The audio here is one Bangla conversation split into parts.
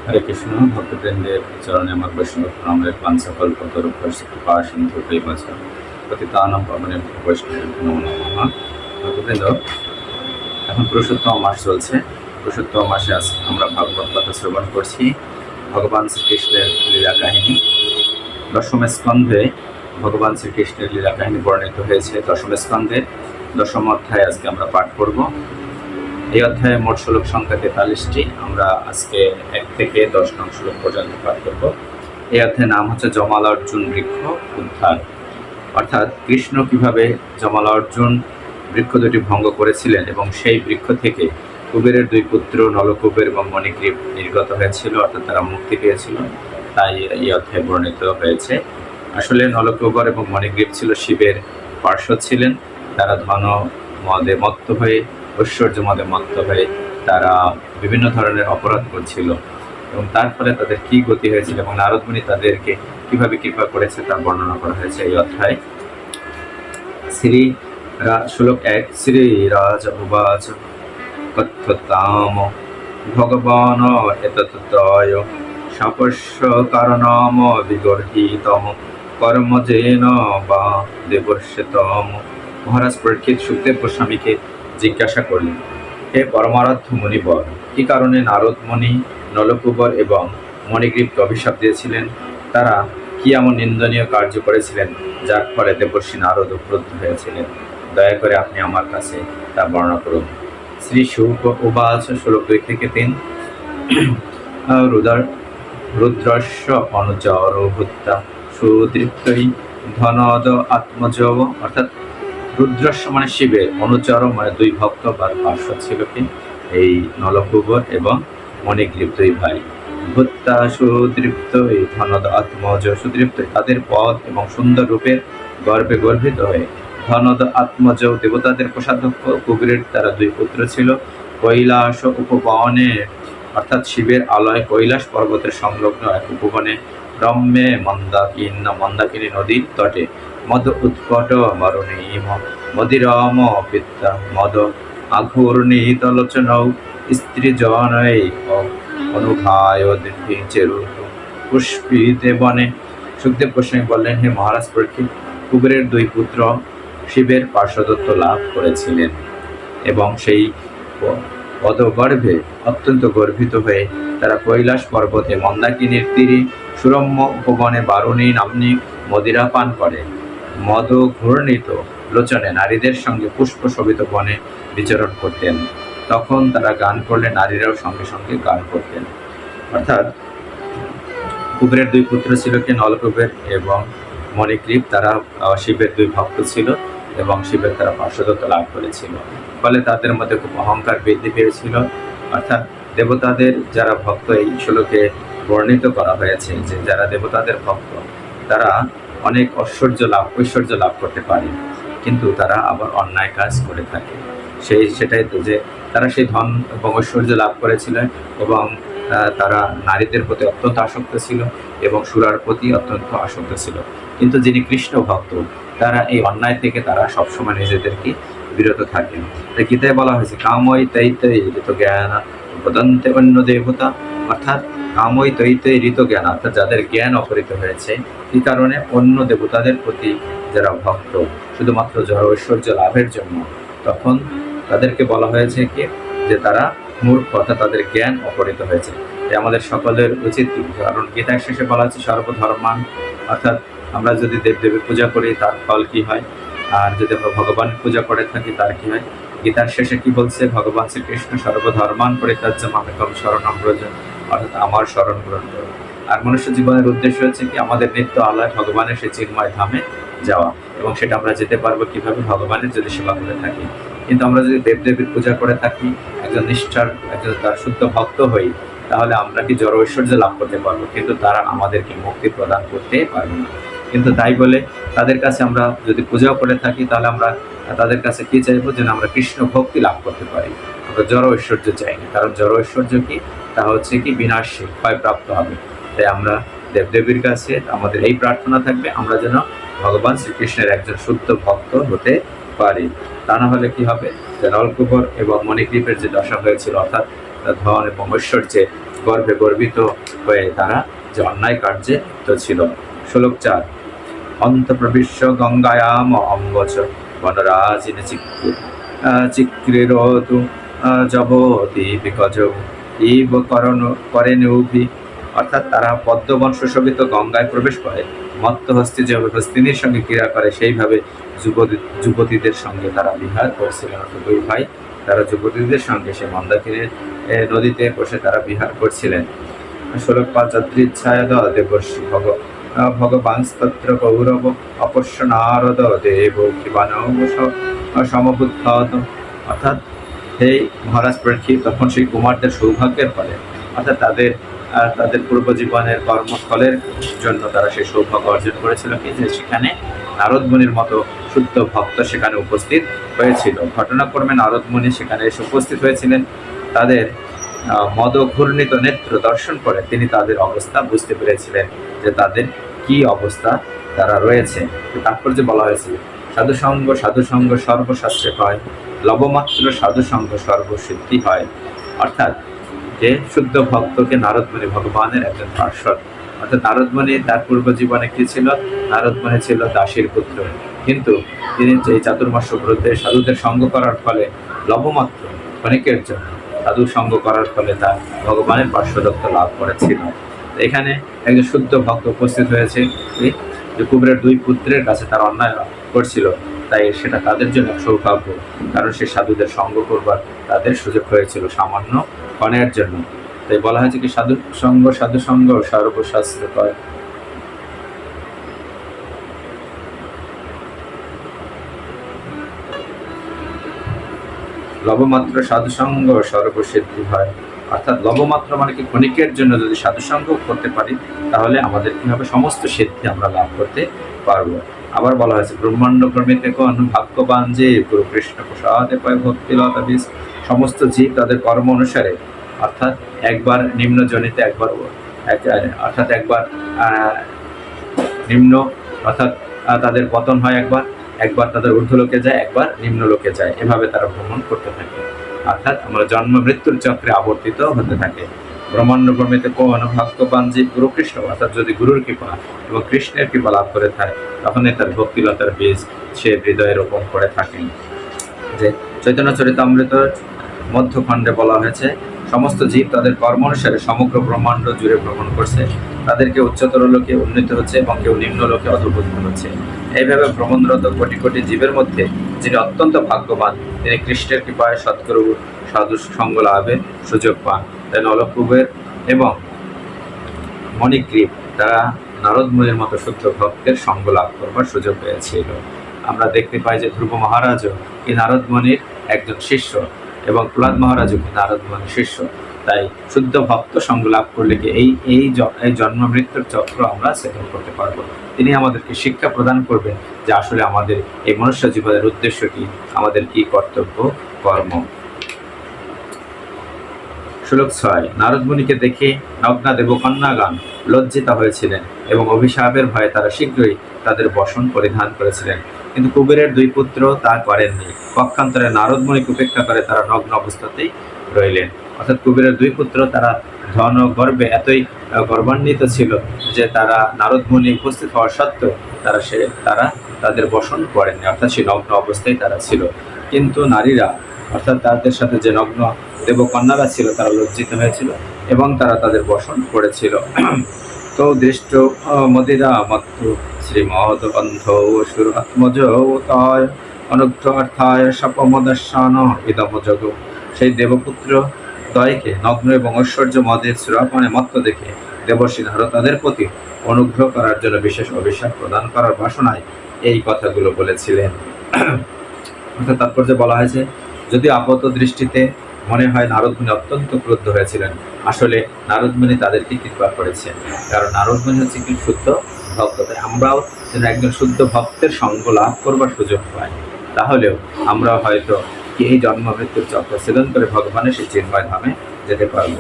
হরে কৃষ্ণ। ভক্তবৃন্দের চরণে আমার বৈষ্ণব প্রণামের পাঞ্চকল কৃপা সিন্ধু কৃপাচা পতিতানাং পাবনে বৈষ্ণব নমো নমঃ। ভক্তবৃন্দ, এখন পুরুষোত্তম মাস চলছে। পুরুষোত্তম মাসে আজ আমরা ভাগবত কথা শ্রবণ করছি। ভগবান শ্রীকৃষ্ণের লীলা কাহিনী দশম স্কন্ধে ভগবান শ্রীকৃষ্ণের লীলা কাহিনী বর্ণিত হয়েছে। দশম স্কন্ধে দশম অধ্যায় আজকে আমরা পাঠ করব। এই অধ্যায়ে মোট শ্লোক সংখ্যা 43টি। আমরা আজকে 1 থেকে 10 নং শ্লোক পর্যন্ত পাঠ করব। এই অধ্যায়ের নাম হচ্ছে জমাল অর্জুন বৃক্ষ উদ্ধার, অর্থাৎ কৃষ্ণ কিভাবে জমাল অর্জুন বৃক্ষ দুটি ভঙ্গ করেছিলেন এবং সেই বৃক্ষ থেকে কুবেরের 2 পুত্র নলকুবের এবং মণিগ্রীব নির্গত হয়েছিল, অর্থাৎ তারা মুক্তি পেয়েছিল, তাই এই অধ্যায়ে বর্ণিত হয়েছে। আসলে নলকুবর এবং মণিগ্রীব ছিল শিবের পার্শ্বদ ছিলেন। তারা ধন মদে মত্ত হয়ে, ঐশ্বর্য মদে মত্ত হয়ে তারা বিভিন্ন ধরনের অপরাধ করছিল এবং তার ফলে তাদের কি গতি হয়েছিল এবং নারদ মুনি তাদেরকে কিভাবে কৃপা করেছে তা বর্ণনা করা হয়েছে এই অধ্যায়। শ্লোক 1। শ্রী রাজ উবাচ কথ্যতাম ভগবান এতত্তয় শাপস্য কারণম বিগর্হিতম কর্মজেন বা দেবস্যতম। মহারাজ পরীক্ষিত সুখদেব গোস্বামীকে জিজ্ঞাসা করলেন, হে পরমারাধ্য মুনিবর, কি কারণে নারদ মুনি নলকুবর এবং মণিগ্রীবকে অভিশাপ দিয়েছিলেন? তারা কি এমন নিন্দনীয় কার্য করেছিলেন যার ফলে দেবর্ষী নারদ ক্রুদ্ধ হয়েছিলেন? দয়া করে আপনি আমার কাছে তা বর্ণনা করুন। শ্রী শুক উবাচ, শ্লোক 2 থেকে 3। রুদ্রস্য অনুচর ভূত্তা সুদৃপ্তই ধনদ আত্মজ, অর্থাৎ রুদ্রস্য মানে শিবের, অনুচর মানে 2 ভক্ত বা পার্শ্বদ ছিল কি এই নলকুবর এবং মণিগ্রীব 2 ভাই। ভূত্তা সুদৃপ্ত এই ধনদ আত্মজ, সুদৃপ্ত তাদের পদ এবং সুন্দর রূপের গর্বে গর্বিত হয়ে ধনদ আত্মজ দেবতাদের কোষাধ্যক্ষ কুবেরের তারা 2 পুত্র ছিল। কৈলাস উপবনে, অর্থাৎ শিবের আলয় কৈলাস পর্বতের সংলগ্ন এক উপবনে রম্যে মন্দাকিনী নদীর তটে মদ উৎকট মরুণীম মদিরম পিত্তা মদ আঘূর্ণিতলোচনৌ স্ত্রীজনৈ অনুঘায় চেরু পুষ্পিতে বনে। সুখদেব গোস্বামী বললেন, হে মহারাজ পরীক্ষিত, কুবেরের 2 পুত্র শিবের পার্শ্বদত্ত লাভ করেছিলেন এবং সেই পদগর্ভে অত্যন্ত গর্বিত হয়ে তারা কৈলাস পর্বতে মন্দাকিনীর তীরে সুরম্য উপবনে বারুণী নাম্নী মদিরা পান করে মদ ঘূর্ণিত লোচনে নারীদের সঙ্গে পুষ্প শোভিত বনে বিচরণ করতেন। তখন তারা গান করলে নারীরাও সঙ্গে সঙ্গে গান করতেন। অর্থাৎ কুবেরের 2 পুত্র ছিল কি নলকুবের এবং মণিগ্রীব। তারা শিবের 2 ভক্ত ছিল এবং শিবের তারা পার্শ্বদত্ত লাভ করেছিল, ফলে তাদের মধ্যে খুব অহংকার বৃদ্ধি পেয়েছিল। অর্থাৎ দেবতাদের যারা ভক্ত, এই শ্লোকে বর্ণিত করা হয়েছে যে যারা দেবতাদের ভক্ত তারা অনেক ঐশ্বর্য লাভ করতে পারে, কিন্তু তারা আবার অন্যায় কাজ করে থাকে। সেটাই তো যে তারা সেই ধন এবং ঐশ্বর্য লাভ করেছিলেন এবং তারা নারীদের প্রতি অত্যন্ত আসক্ত ছিল এবং সুরার প্রতি অত্যন্ত আসক্ত ছিল। কিন্তু যিনি কৃষ্ণ ভক্ত তারা এই অন্যায় থেকে তারা সবসময় নিজেদেরকে বিরত থাকেন। তাই গীতায় বলা হয়েছে কামই তৈতৈ ঋত জ্ঞান বদন্তে অন্য দেবতা, অর্থাৎ কামই তৈতৈ ঋত জ্ঞান, অর্থাৎ যাদের জ্ঞান অপহৃত হয়েছে এই কারণে অন্য দেবতাদের প্রতি যারা ভক্ত শুধুমাত্র জড় ঐশ্বর্য লাভের জন্য, তখন তাদেরকে বলা হয়েছে কি যে তারা মূর্খ, অর্থাৎ তাদের জ্ঞান অপহৃত হয়েছে। তাই আমাদের সকলের উচিত, কারণ গীতার শেষে বলা হচ্ছে সর্বধর্মান, অর্থাৎ আমরা যদি দেবদেবীর পূজা করি তার ফল কি হয়, আর যদি আমরা ভগবানের পূজা করে থাকি তার কি হয়। গীতার শেষে কি বলছে ভগবান শ্রীকৃষ্ণ, সর্বধর্মান পরিত্যাজ্য মামেকম শরণম ব্রজ, অর্থাৎ আমার শরণ গ্রহণ করো। আর মনুষ্য জীবনের উদ্দেশ্য হচ্ছে কি আমাদের নিত্য আলয় ভগবানের সেই চিন্ময় ধামে যাওয়া, এবং সেটা আমরা যেতে পারবো কিভাবে, ভগবানের যদি সেবা করে থাকি। কিন্তু আমরা যদি দেবদেবীর পূজা করে থাকি, একজন নিষ্ঠার তার শুদ্ধ ভক্ত হই, তাহলে আমরা কি জড় ঐশ্বর্য লাভ করতে পারবো, কিন্তু তারা আমাদেরকে মুক্তি প্রদান করতে পারবে না। কিন্তু তাই বলে তাদের কাছে আমরা যদি পূজাও করে থাকি তাহলে আমরা তাদের কাছে কি চাইবো, যেন আমরা কৃষ্ণ ভক্তি লাভ করতে পারি। আমরা জড় ঐশ্বর্য চাই না, কারণ জড় ঐশ্বর্য কি, তা হচ্ছে কি বিনাশী, ক্ষয়প্রাপ্ত হবে। তাই আমরা দেবদেবীর কাছে আমাদের এই প্রার্থনা থাকবে আমরা যেন ভগবান শ্রীকৃষ্ণের একজন শুদ্ধ ভক্ত হতে পারি। তা না হলে কি হবে, যে নলকুবর এবং মণিগ্রীবের যে দশা হয়েছিল, অর্থাৎ ধন এবং ঐশ্বর্যে গর্বে গর্বিত হয়ে তারা যে অন্যায় কার্যে লিপ্ত ছিল। শ্লোক 4। অন্তঃপ্রবিশ্য গঙ্গায়াম অম্বচ বনরাজিন চিক্রিরতু জবতি বিকজ ইব করেনুভি। অর্থাৎ তারা পদ্মবন সুশোভিত গঙ্গায় প্রবেশ করে মত্ত হস্তি যেভাবে হস্তিনীর সঙ্গে ক্রীড়া করে সেইভাবে যুবতীদের সঙ্গে তারা বিহার করছিলেন। অর্থাৎ দুই ভাই তারা যুবতীদের সঙ্গে সে মন্দাকিনীর নদীতে বসে তারা বিহার করছিলেন। শ্লোক 5। যদৃচ্ছায় দেবর্ষি ভগবানস্তত্র কৌরব অপশ্য নারদ দেব কিবানব সমবুদ্ধত। অর্থাৎ সেই মহারাজ পরীক্ষিত তখন সেই কুমারদের সৌভাগ্যের ফলে, অর্থাৎ তাদের পূর্ব জীবনের কর্মফলের জন্য তারা সেই সৌভাগ্য অর্জন করেছিল কি যে সেখানে নারদ মুনির মতো শুদ্ধ ভক্ত সেখানে উপস্থিত হয়েছিল। ঘটনাক্রমে নারদ মুনি সেখানে এসে উপস্থিত হয়েছিলেন। তাদের মদঘূর্ণিত নেত্র দর্শন করে তিনি তাদের অবস্থা বুঝতে পেরেছিলেন যে তাদের কি অবস্থা তারা রয়েছে। তাৎপর্য বলা হয়েছিল সাধুসঙ্গ সর্বশাস্ত্রে হয়, লবমাত্র সাধুসঙ্গ সর্বসিদ্ধি হয়। অর্থাৎ যে শুদ্ধ ভক্তকে নারদমুনি ভগবানের একজন পার্শ্বদ। অর্থাৎ নারদমুনি তার পূর্ব জীবনে কি ছিল? নারদমুনি ছিল দাসীর পুত্র, কিন্তু তিনি এই চাতুর্মাস্য ব্রতে সাধুদের সঙ্গ করার ফলে লবমাত্র ক্ষণিকের জন্য সাধু সঙ্গ করার ফলে তার ভগবানের পার্শ্বদত্ত লাভ করেছিল। এখানে একজন শুদ্ধ ভক্ত উপস্থিত হয়েছে যে কুবেরের দুই পুত্রের কাছে তার অন্যায় করছিল, তাই সেটা তাদের জন্য সৌভাগ্য, কারণ সে সাধুদের সঙ্গ করবার তাদের সুযোগ হয়েছিল সামান্য ক্ষণের জন্য। তাই বলা হয়েছে কি সাধু সঙ্গ সর্বশাস্ত্র কয়। লবমাত্র সাধুসঙ্গ সর্বসিদ্ধি হয়। অর্থাৎ লবমাত্র মানে কি ক্ষণিকের জন্য যদি সাধুসঙ্গ করতে পারি তাহলে আমাদের কি হবে? সমস্ত সিদ্ধি আমরা লাভ করতে পারবো। আবার বলা হয়েছে ব্রহ্মাণ্ড প্রমিতে কোন ভাগ্যবান যে গুরু কৃষ্ণ প্রসাদে পায় ভক্তিলতা বীজ। সমস্ত জীব তাদের কর্ম অনুসারে, অর্থাৎ একবার নিম্ন জনিতে একবার নিম্ন, অর্থাৎ তাদের পতন হয় একবার তাদের ঊর্ধ্বলোকে যায়, একবার নিম্নলোকে যায়, এভাবে তারা ভ্রমণ করতে থাকে। অর্থাৎ আমরা জন্ম মৃত্যুর চক্রে আবর্তিত হতে থাকে। ব্রহ্মাণ্ড প্রমিতে কোন ভাগ্যবান জীব গুরু কৃষ্ণ, অর্থাৎ যদি গুরুর কৃপা এবং কৃষ্ণের কৃপা লাভ করে থাকে তখনই তার ভক্তিলতার বীজ সে হৃদয়ে রোপণ করে থাকেন। যে চৈতন্য চরিতামৃত মধ্যখণ্ডে বলা হয়েছে সমস্ত জীব তাদের কর্ম অনুসারে সমগ্র ব্রহ্মাণ্ড জুড়ে ভ্রমণ করছে, তাদেরকে উচ্চতর লোকে উন্নীত হচ্ছে এবং কেউ নিম্ন লোকে অধঃপতিত হচ্ছে। এইভাবে ভ্রমণরত কোটি কোটি জীবের মধ্যে যিনি অত্যন্ত ভাগ্যবান তিনি কৃষ্ণের কৃপায় সৎগুরু সাধু সঙ্গ লাভের সুযোগ পান। তাই নলকুবের এবং মণিগ্রীব তারা নারদ মুনির মতো শুদ্ধ ভক্তের সঙ্গ লাভ করবার সুযোগ পেয়েছিল। আমরা দেখতে পাই যে ধ্রুব মহারাজও কি নারদ মুনির একজন শিষ্য এবং প্রহ্লাদ মহারাজও কি নারদ মুনির শিষ্য। তাই শুদ্ধ ভক্ত সঙ্গ লাভ করলে কি এই জন্ম মৃত্যুর চক্র আমরা সেটেল করতে পারবো। তিনি আমাদেরকে শিক্ষা প্রদান করবেন যে আসলে আমাদের এই মনুষ্য জীবনের উদ্দেশ্য কি, আমাদের কি কর্তব্য কর্ম। শ্লোক 6। নারদ মুনিকে দেখে নগ্না দেবকন্যাগণ লজ্জিতা হয়েছিলেন এবং অভিশাপের ভয়ে তারা শীঘ্রই তাদের বসন পরিধান করেছিলেন, কিন্তু কুবেরের দুই পুত্র তা করেননি। পক্ষান্তরে নারদ মুনিকে উপেক্ষা করে তারা নগ্ন অবস্থাতেই রইলেন। অর্থাৎ কুবেরের দুই পুত্র তারা ধন গর্বে এতই গর্বান্বিত ছিল যে তারা নারদ মুনি উপস্থিত হওয়ার সত্ত্বেও তারা তাদের বসন করেননি, অর্থাৎ সেই নগ্ন অবস্থায় তারা ছিল। কিন্তু নারীরা, অর্থাৎ তাদের সাথে যে নগ্ন দেবকন্যারা ছিল তারা লজ্জিত হয়েছিল এবং তারা তাদের বসন করেছিল। তো দৃষ্ট মদিরা মাত্র শ্রীমদ অন্ধ সুরাত্মজ তয় অনুগ্রহার্থায় সপমদর্শন ইদম জগ। সেই দেবপুত্র দয়কে নগ্ন এবং ঐশ্বর্য মদের সুরাপানে মত্ত দেখে দেবর্ষি নারদ তাদের প্রতি অনুগ্রহ করার জন্য বিশেষ অভিশাপ প্রদান করার বাসনায় এই কথাগুলো বলেছিলেন। অর্থাৎ তাৎপর্য বলা হয়েছে যদি আপাত দৃষ্টিতে মনে হয় নারদ মুনি অত্যন্ত ক্রুদ্ধ হয়েছিলেন, আসলে নারদ মুনি তাদেরকে কৃপা করেছেন, কারণ নারদ মুনি হচ্ছে কি শুদ্ধ ভক্ত। তাই আমরাও যেন একজন শুদ্ধ ভক্তের সঙ্গ লাভ করবার সুযোগ পাই, তাহলেও আমরা হয়তো এই জন্ম মৃত্যুর চক্র ছেদন করে ভগবানের সেই চিন্ময় ধামে যেতে পারব।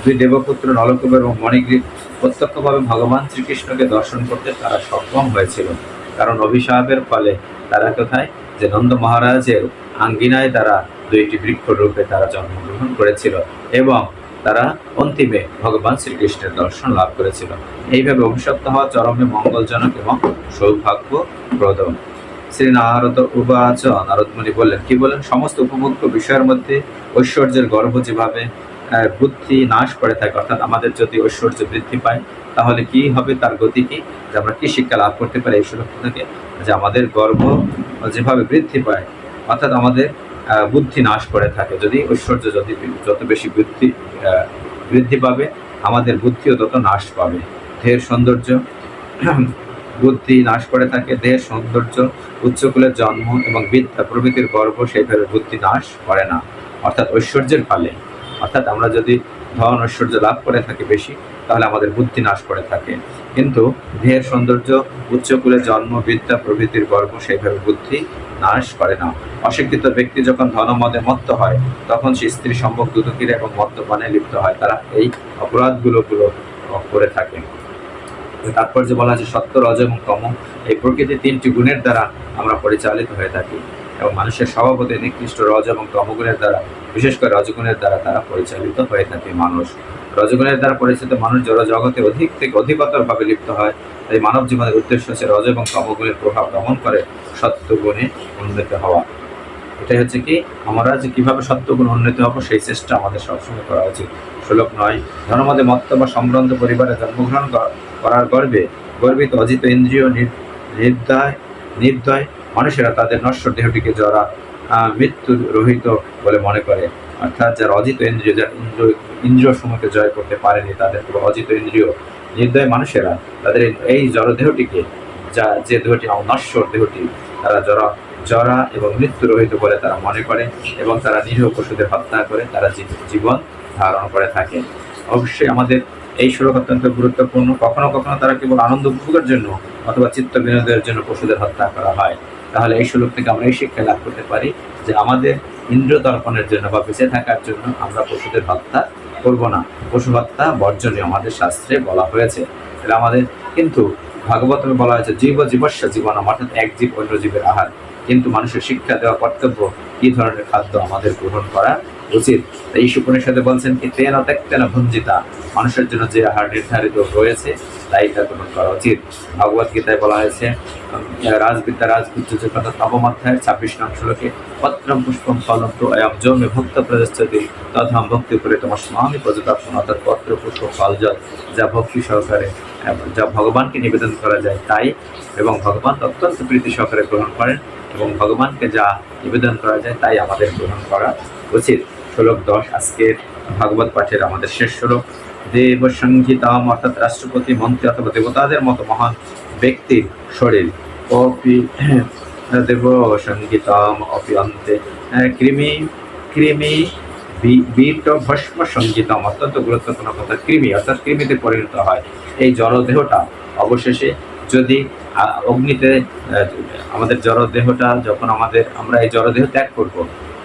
দুই দেবপুত্র নলকুব এবং মণিগ্রীব প্রত্যক্ষভাবে ভগবান শ্রীকৃষ্ণকে দর্শন করতে তারা সক্ষম হয়েছিল, কারণ অভিশাপের ফলে তারা কোথায় যে নন্দ মহারাজের আঙ্গিনায় তারা দুইটি বৃক্ষ রূপে তারা জন্মগ্রহণ করেছিল এবং তারা অন্তিমে ভগবান শ্রীকৃষ্ণের দর্শন লাভ করেছিল। এইভাবে অভিশপ্ত হওয়া চরমে মঙ্গলজনক এবং সৌভাগ্যপ্রদ। শ্রী নারদ উবাচ, নারদ মুনি বললেন, কি বলেন? সমস্ত উপভোগ্য বিষয়ের মধ্যে ঐশ্বর্যের গর্ব যেভাবে বুদ্ধি নাশ করে থাকে, অর্থাৎ আমাদের যদি ঐশ্বর্য বৃদ্ধি পায় তাহলে কি হবে, তার গতি কি, যে আমরা কি শিক্ষা লাভ করতে পারি এই শ্লোক থেকে, যে আমাদের গর্ব যেভাবে বৃদ্ধি পায়, অর্থাৎ আমাদের বুদ্ধি নাশ করে থাকে। যদি ঐশ্বর্য যদি যত বেশি বৃদ্ধি পাবে, আমাদের বুদ্ধিও তত নাশ পাবে। দেহের সৌন্দর্য বুদ্ধি নাশ করে থাকে, দেহের সৌন্দর্য, উচ্চকুলের জন্ম এবং বিদ্যা প্রভৃতির গর্ব সেইভাবে বুদ্ধি নাশ করে না, অর্থাৎ ঐশ্বর্যের ফলে। অর্থাৎ আমরা যদি ধন ঐশ্বর্য লাভ করে থাকি বেশি, তাহলে আমাদের বুদ্ধি নাশ করে থাকে। কিন্তু দেহের সৌন্দর্য, উচ্চকুলের জন্ম, বিদ্যা প্রভৃতির গর্ব সেইভাবে বুদ্ধি নাশ করে না। অশিক্ষিত ব্যক্তি যখন ধনমদে মত্ত হয়, তখন সে স্ত্রী সম্ভোগ, দুদকিরা এবং মদ্যপানে লিপ্ত হয়। তারা এই অপরাধগুলো করে থাকে। তারপর যে বলা আছে সত্য, রজ এবং তম, এই প্রকৃতি তিনটি গুণের দ্বারা আমরা পরিচালিত হয়ে থাকি, এবং মানুষের স্বভাবতে নিকৃষ্ট রজ এবং তমগুণের দ্বারা, বিশেষ করে রজগুণের দ্বারা তারা পরিচালিত হয়ে থাকে। মানুষ রজগুণের দ্বারা পরিচালিত মানুষ জড়জগতে অধিক থেকে অধিকতর ভাবে লিপ্ত হয়। তাই মানব জীবনের উদ্দেশ্য হচ্ছে রজ এবং তমগুণের প্রভাব দমন করে সত্যগুণে উন্নীত হওয়া। এটাই হচ্ছে কি, আমরা যে কিভাবে সত্যগুণ উন্নীত হবো সেই চেষ্টা আমাদের সবসময় করা উচিত। শ্লোক 9, ধর্মমদে মত্ত বা সম্ভ্রান্ত পরিবারে জন্মগ্রহণ করার গর্বিত অজিত ইন্দ্রিয় নির্দয় মানুষেরা তাদের নশ্বর দেহটিকে যারা মৃত্যু রহিত বলে মনে করে, অর্থাৎ যারা অজিত ইন্দ্রিয়, যারা ইন্দ্রিয় সমূহকে জয় করতে পারেনি, তাদের অজিত ইন্দ্রিয় নির্দয় মানুষেরা তাদের এই জড়দেহটিকে, যে দেহটি নশ্বর দেহটি, তারা জরা এবং মৃত্যু রহিত বলে তারা মনে করে, এবং তারা নিরীহ পশুদের হত্যা করে তারা জীবন ধারণ করে থাকে। অবশ্যই আমাদের এই শ্লোক অত্যন্ত গুরুত্বপূর্ণ। কখনো কখনো তারা কেবল আনন্দ উপভোগের জন্য অথবা চিত্ত বিনোদের জন্য পশুদের হত্যা করা হয়। তাহলে এই শ্লোক থেকে আমরা এই শিক্ষা লাভ করতে পারি যে আমাদের ইন্দ্রিয় তর্পণের জন্য বা বেঁচে থাকার জন্য আমরা পশুদের হত্যা করব না। পশু হত্যা বর্জনীয় আমাদের শাস্ত্রে বলা হয়েছে। তাহলে আমাদের কিন্তু ভাগবতমে বলা হয়েছে জীবস্য জীবনম, অর্থাৎ এক জীব অন্য জীবের আহার। কিন্তু মানুষের শিক্ষা দেওয়া কর্তব্য কি ধরনের খাদ্য আমাদের গ্রহণ করা উচিত। এই উপনিষদে বলছেন কি, তেন ত্যক্তেন ভুঞ্জিতা, মানুষের জন্য যে আহার নির্ধারিত রয়েছে তাই তা গ্রহণ করা উচিত। ভগবত গীতায় বলা হয়েছে রাজবিদ্যা রাজগুজ্জ নবম অধ্যায়ের 26 নং শ্লোকে, পত্রম পুষ্পম ফলম তো অয়ম যৌমে ভক্ত প্রদর্শতি তথাম ভক্তি করে তোমার স্বামী প্রযুক্তাপন, অর্থাৎ পত্র পুষ্প ফল জল যা ভক্তি সহকারে, যা ভগবানকে নিবেদন করা যায় তাই, এবং ভগবান অত্যন্ত প্রীতি সহকারে গ্রহণ করেন, এবং ভগবানকে যা নিবেদন করা যায় তাই আমাদের গ্রহণ করা উচিত। শ্লোক 10 আজকের ভাগবত পাঠের আমাদের শেষ শ্লোক। দেব সংহিতাম, অর্থাৎ রাষ্ট্রপতি, মন্ত্রী অথবা দেবতাদের মতো মহান ব্যক্তির শরীর, অপি দেব সংহিতাম অপি অন্তে কৃমি বীট ভস্ম সংহিতাম, অত্যন্ত গুরুত্বপূর্ণ কথা। কৃমি অর্থাৎ কৃমিতে পরিণত হয় এই জড়দেহটা। অবশেষে যদি অগ্নিতে আমাদের জড়দেহটা, যখন আমরা এই জড়দেহ ত্যাগ করব,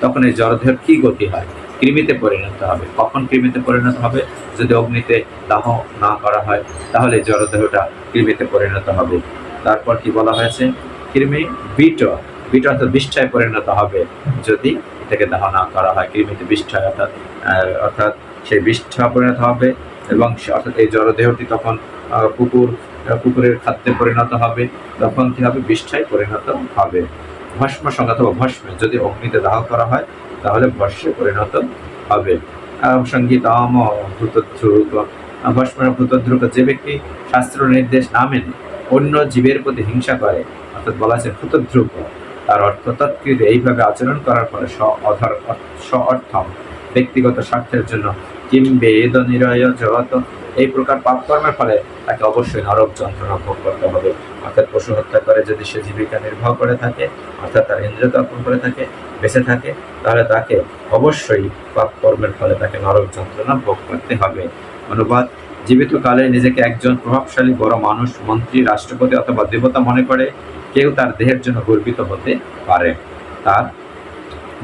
তখন এই জড়দেহের কি গতি হয়? কৃমিতে পরিণত হবে। কখন কৃমিতে পরিণত হবে? যদি অগ্নিতে দাহ না করা হয়, তাহলে জড়দেহটা কৃমিতে পরিণত হবে। তারপর কি বলা হয়েছে? কৃমি বীট অর্থাৎ বিষ্ঠায় পরিণত হবে যদি এটাকে দাহ না করা হয়। কৃমিতে বিষ্ঠায় অর্থাৎ সেই বিষ্ঠা পরিণত হবে, এবং অর্থাৎ এই জড়দেহটি তখন কুকুরের খাদ্যে পরিণত হবে। তখন কি হবে? বিষ্ঠায় পরিণত হবে। ভস্ম সঙ্গে অথবা ভস্মে, যদি অগ্নিতে দাহ করা হয় তাহলে ভস্মে পরিণত হবে। সংগীতম ভূতদ্রুক, ভস্মের ভূতদ্রুক, যে ব্যক্তি শাস্ত্র নির্দেশ না মেনে অন্য জীবের প্রতি হিংসা করে, অর্থাৎ বলা আছে ভূতদ্রুক, তার অর্থ তৎকৃত এইভাবে আচরণ করার ফলে অর্থম, ব্যক্তিগত স্বার্থের জন্য, কিংবে এদ নিরয় জগত, এই প্রকার পাপ কর্মের ফলে তাকে অবশ্যই নরক যন্ত্রণা ভোগ করতে হবে। অর্থাৎ পশু হত্যা করে যদি সে জীবিকা নির্বাহ করে থাকে, অর্থাৎ তার ইন্দ্রিয় তর্পণ করে থাকে, বেঁচে থাকে, তাহলে তাকে অবশ্যই পাপ কর্মের ফলে তাকে নরক যন্ত্রণা ভোগ করতে হবে। অনুবাদ: জীবিত কালে নিজেকে একজন প্রভাবশালী বড় মানুষ, মন্ত্রী, রাষ্ট্রপতি অথবা দেবতা মনে করে কেউ তার দেহের জন্য গর্বিত হতে পারে, তার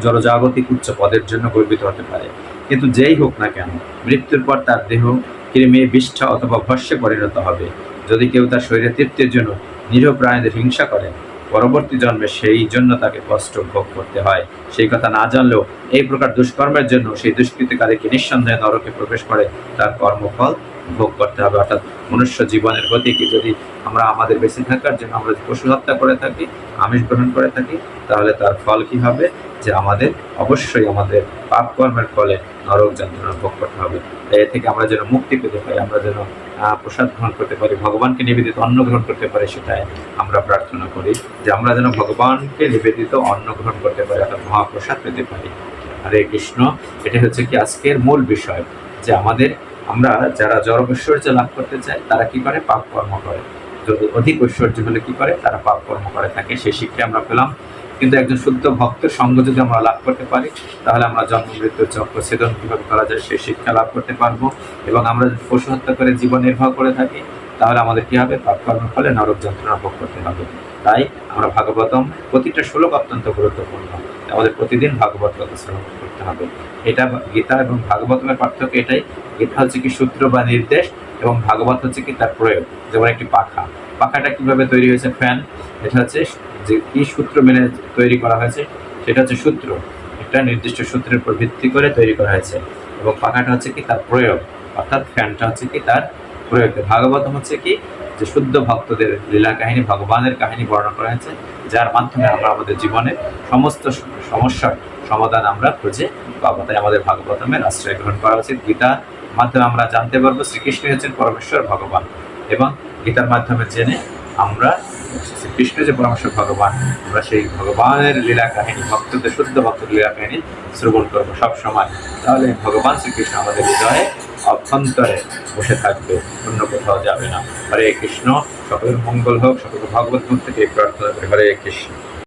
জড়জাগতিক উচ্চ পদের জন্য গর্বিত হতে পারে। কিন্তু যেই হোক না কেন, মৃত্যুর পর তার দেহ কৃমি, বিষ্ঠা অথবা ভস্মে পরিণত হবে। যদি কেউ তার শরীরে তৃপ্তির জন্য নিরীহ প্রাণীদের হিংসা করে, পরবর্তী জন্মে সেই জন্য তাকে কষ্ট ভোগ করতে হয়। সেই কথা না জানলেও এই প্রকার দুষ্কর্মের জন্য সেই দুষ্কৃতিকারীকে নিঃসন্দেহে নরকে প্রবেশ করে তার কর্মফল ভোগ করতে হবে। অর্থাৎ মনুষ্য জীবনের গতিকে যদি আমরা আমাদের বেঁচে থাকার জন্য আমরা পশু হত্যা করে থাকি, আমিষ গ্রহণ করে থাকি, তাহলে তার ফল কি হবে, যে আমাদের অবশ্যই আমাদের পাপ কর্মের ফলে নরক যন্ত্রণা ভোগ করতে হবে। এ থেকে আমরা যেন মুক্তি পেতে পারি, আমরা যেন প্রসাদ গ্রহণ করতে পারি, ভগবানকে নিবেদিত অন্ন গ্রহণ করতে পারি, সেটাই আমরা প্রার্থনা করি যে আমরা যেন ভগবানকে নিবেদিত অন্ন গ্রহণ করতে পারি, অর্থাৎ মহাপ্রসাদ পেতে পারি। হরে কৃষ্ণ। এটা হচ্ছে কি আজকের মূল বিষয়, যে আমরা যারা জড় ঐশ্বর্য লাভ করতে চাই তারা কি করে, পাপ কর্ম করে। যদি অধিক ঐশ্বর্য হলে কি করে, তারা পাপ কর্ম করে থাকে। সেই শিক্ষা আমরা পেলাম। কিন্তু একজন শুদ্ধ ভক্তের সঙ্গ যদি আমরা লাভ করতে পারি, তাহলে আমরা জন্ম মৃত্যুর চক্র ছেদন কিভাবে করা যায় সেই শিক্ষা লাভ করতে পারবো। এবং আমরা যদি পশু হত্যা করে জীবন নির্বাহ করে থাকি, তাহলে আমাদের কি হবে, পাপ কর্মের ফলে নরক যন্ত্রণা ভোগ করতে হবে। তাই আমরা ভাগবতম প্রতিটা শ্লোক অত্যন্ত গুরুত্বপূর্ণ, আমাদের প্রতিদিন ভাগবত কথা শ্রবণ করতে হবে। এটা গীতা এবং ভাগবতমের পার্থক্য এটাই। গীতা হচ্ছে কি সূত্র বা নির্দেশ, এবং ভাগবত হচ্ছে কি তার প্রয়োগ। যেমন একটি পাখাটা কিভাবে তৈরি হয়েছে, ফ্যান, এটা হচ্ছে যে কি সূত্র মেনে তৈরি করা হয়েছে, সেটা হচ্ছে সূত্র, একটা নির্দিষ্ট সূত্রের উপর ভিত্তি করে তৈরি করা হয়েছে। এবং পাখাটা হচ্ছে কি তার প্রয়োগ, অর্থাৎ ফ্যানটা হচ্ছে কি তার প্রয়োগ। ভাগবতম হচ্ছে কি যে শুদ্ধ ভক্তদের লীলা কাহিনী, ভগবানের কাহিনী বর্ণনা করা হয়েছে, যার মাধ্যমে আমরা আমাদের জীবনে সমস্ত সমস্যার সমাধান আমরা খুঁজে পাবো। তাই আমাদের ভাগবতমের আশ্রয় গ্রহণ করা উচিত। গীতার মাধ্যমে আমরা জানতে পারবো শ্রীকৃষ্ণ হচ্ছেন পরমেশ্বর ভগবান, এবং গীতার মাধ্যমে জেনে আমরা শ্রীকৃষ্ণ যে পরমেশ্বর ভগবান, আমরা সেই ভগবানের লীলা কাহিনী, ভক্তদের শুদ্ধ ভক্তদের লীলা কাহিনী শ্রবণ করবো সব সময়। তাহলে ভগবান শ্রীকৃষ্ণ আমাদের হৃদয়ে অভ্যন্তরে বসে থাকবে, অন্য কোথাও যাবে না। হরে কৃষ্ণ। সকলের মঙ্গল হোক, সকল ভগবত থেকে প্রার্থনা করি। হরে কৃষ্ণ।